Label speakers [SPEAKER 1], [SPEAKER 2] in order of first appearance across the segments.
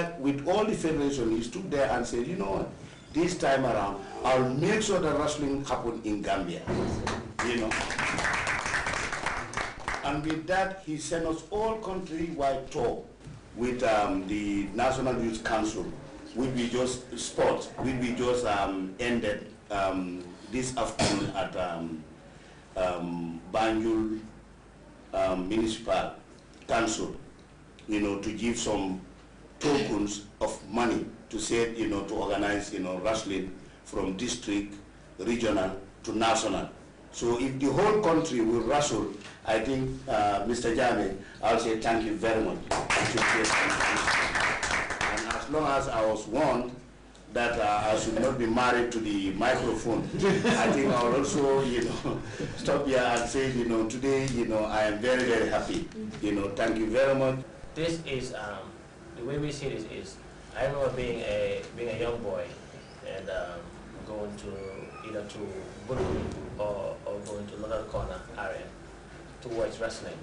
[SPEAKER 1] why with all the federation, he stood there and said, you know what, this time around, I'll make sure that wrestling happen in Gambia, you know. And with that, he sent us all country-wide tour with the National Youth Council, which we just sports, which we just ended this afternoon at Banjul Municipal Council, you know, to give some tokens of money to say, you know, to organize, you know, wrestling from district, regional to national. So if the whole country will wrestle, I think, Mr. Jame, I'll say thank you very much. And as long as I was warned that I should not be married to the microphone, I think I'll also, you know, stop here and say, you know, today, you know, I am very, very happy. You know, thank you very much.
[SPEAKER 2] This is, the way we see this is, I remember being a young boy and going to either to Bulu or going to Northern Corner area to watch wrestling.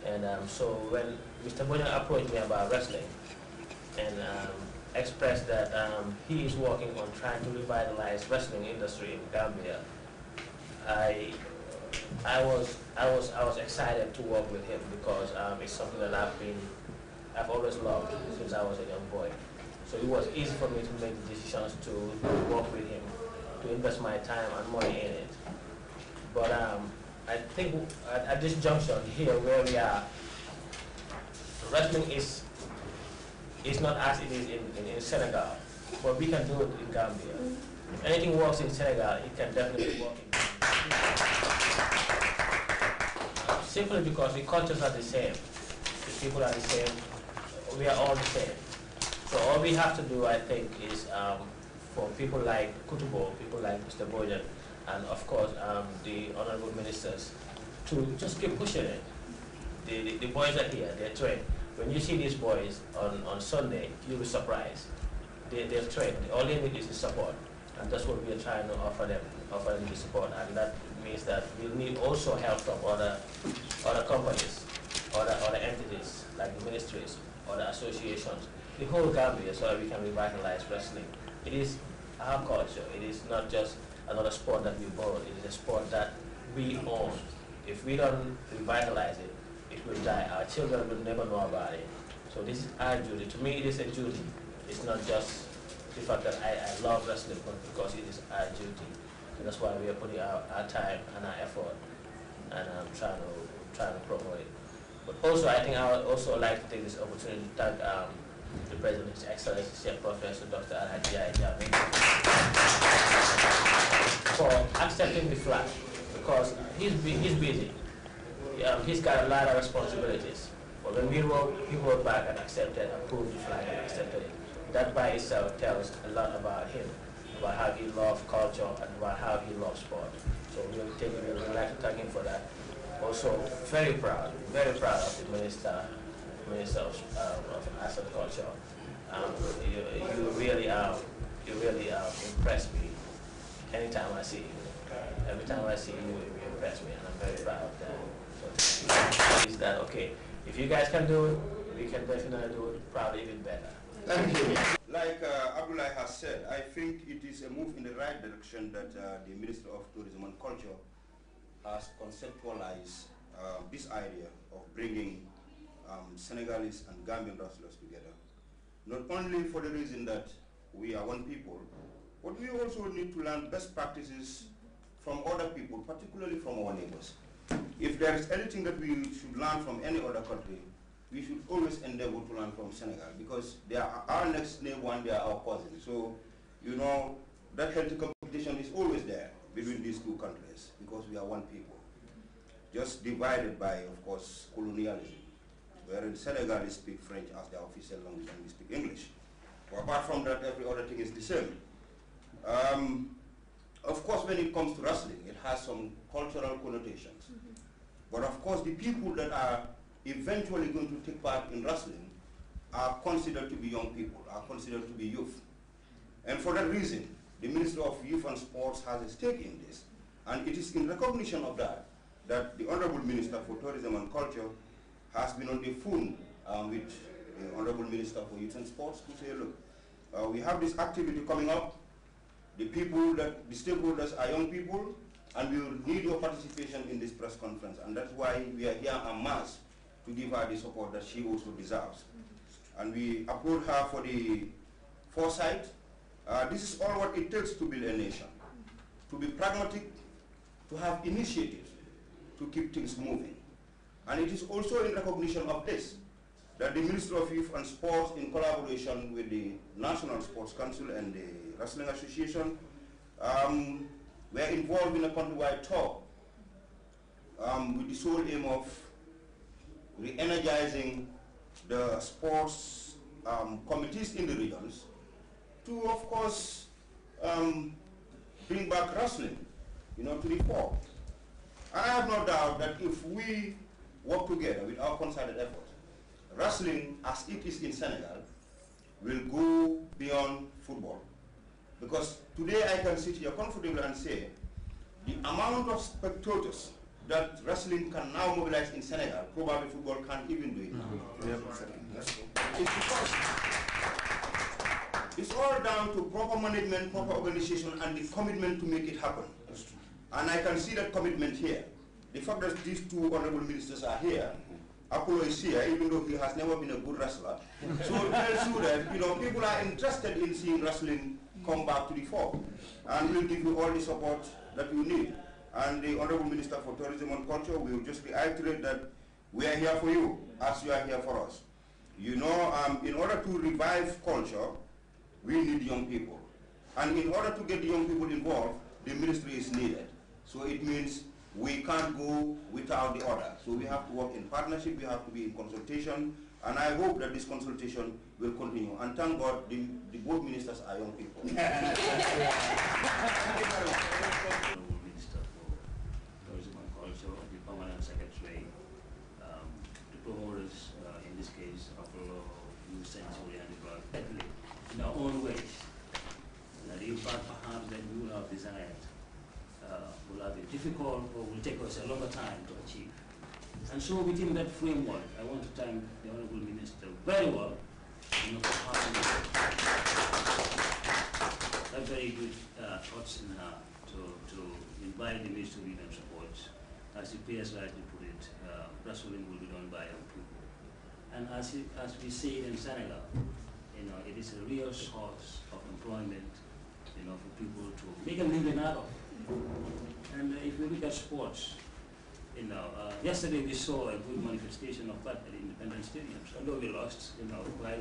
[SPEAKER 2] And so when Mr. Boyan approached me about wrestling and expressed that he is working on trying to revitalize wrestling industry in Gambia, I was excited to work with him because it's something that I've always loved since I was a young boy. So it was easy for me to make the decisions to work with him, to invest my time and money in it. But I think at this junction here where we are, wrestling is not as it is in Senegal, but we can do it in Gambia. If anything works in Senegal, it can definitely work in Gambia. Simply because the cultures are the same, the people are the same, we are all the same. So all we have to do, I think, is for people like Kutubo, people like Mr. Bojan, and of course the honorable ministers, to just keep pushing it. The boys are here, they're trained. When you see these boys on Sunday, you'll be surprised. They're trained. All they need is the support, and that's what we are trying to offer them the support. And that means that we need also help from other companies, other entities like the ministries, other associations, the whole Gambia, so that we can revitalize wrestling. It is our culture. It is not just another sport that we borrowed. It is a sport that we own. If we don't revitalize it, it will die. Our children will never know about it. So this is our duty. To me, it is a duty. It's not just the fact that I love wrestling, but because it is our duty. And that's why we are putting our time and our effort and trying to promote it. But also, I think I would also like to take this opportunity to thank the President, His Excellency, Chief Professor Dr. Alhaji Jame, for accepting the flag, because he's busy. He's got a lot of responsibilities. But when he wrote back and accepted, approved the flag and accepted it, that by itself tells a lot about him, about how he loves culture and about how he loves sport. So we would like to thank him for that. Also, very proud of the Minister of Arts and Culture. You really impress me anytime I see you. Every time I see you, you impress me, and I'm very proud of that. So is that okay? If you guys can do it, we can definitely do it, probably even better.
[SPEAKER 3] Thank you. Like Abdullah has said, I think it is a move in the right direction that the Minister of Tourism and Culture has conceptualized this idea of bringing Senegalese and Gambian wrestlers together. Not only for the reason that we are one people, but we also need to learn best practices from other people, particularly from our neighbors. If there is anything that we should learn from any other country, we should always endeavor to learn from Senegal, because they are our next neighbor and they are our cousins. So, you know, that healthy competition is always there between these two countries, because we are one people. Just divided by, of course, colonialism, wherein Senegalese speak French as their official language and we speak English. But apart from that, every other thing is the same. Of course, when it comes to wrestling, it has some cultural connotations. But of course, the people that are eventually going to take part in wrestling are considered to be young people, are considered to be youth. And for that reason, the Minister of Youth and Sports has a stake in this. And it is in recognition of that that the Honorable Minister for Tourism and Culture has been on the phone with the Honorable Minister for Youth and Sports to say, look, we have this activity coming up. The stakeholders are young people, and we will need your participation in this press conference. And that's why we are here en masse to give her the support that she also deserves. And we applaud her for the foresight. This is all what it takes to build a nation. To be pragmatic, to have initiative, to keep things moving. And it is also in recognition of this that the Ministry of Youth and Sports, in collaboration with the National Sports Council and the Wrestling Association, were involved in a countrywide tour with the sole aim of re-energizing the sports committees in the regions to, of course, bring back wrestling, to the fore. And I have no doubt that if we work together with our concerted effort, wrestling, as it is in Senegal, will go beyond football. Because today I can sit here comfortably and say the amount of spectators that wrestling can now mobilize in Senegal, probably football can't even do it. It's because it's all down to proper management, proper organization, and the commitment to make it happen. And I can see that commitment here. The fact that these two honorable ministers are here, Apollo is here, even though he has never been a good wrestler. So it tells you that people are interested in seeing wrestling come back to the fore. And we'll give you all the support that you need. And the Honorable Minister for Tourism and Culture will just reiterate that we are here for you, as you are here for us. In order to revive culture, we need young people. And in order to get the young people involved, the ministry is needed. So it means we can't go without the other. So we have to work in partnership, we have to be in consultation, and I hope that this consultation will continue. And thank God, the both ministers are young people.
[SPEAKER 4] Minister for Tourism and Culture, the Permanent Secretary, the promoters, in this case, Apollo, New Century, and the Blood, in our own ways. The impact perhaps that we will have desired will have been difficult or will take us a longer time to achieve. And so within that framework, I want to thank the Honorable Minister very well for having a very good thoughts in her to invite the Ministry of Youth and Support. As the PS rightly put it, wrestling will be done by young people. And as we say in Senegal, it is a real source of employment, for people to make a living out of. And if we look at sports, yesterday we saw a good manifestation of that at Independence Stadium. Although we lost, quite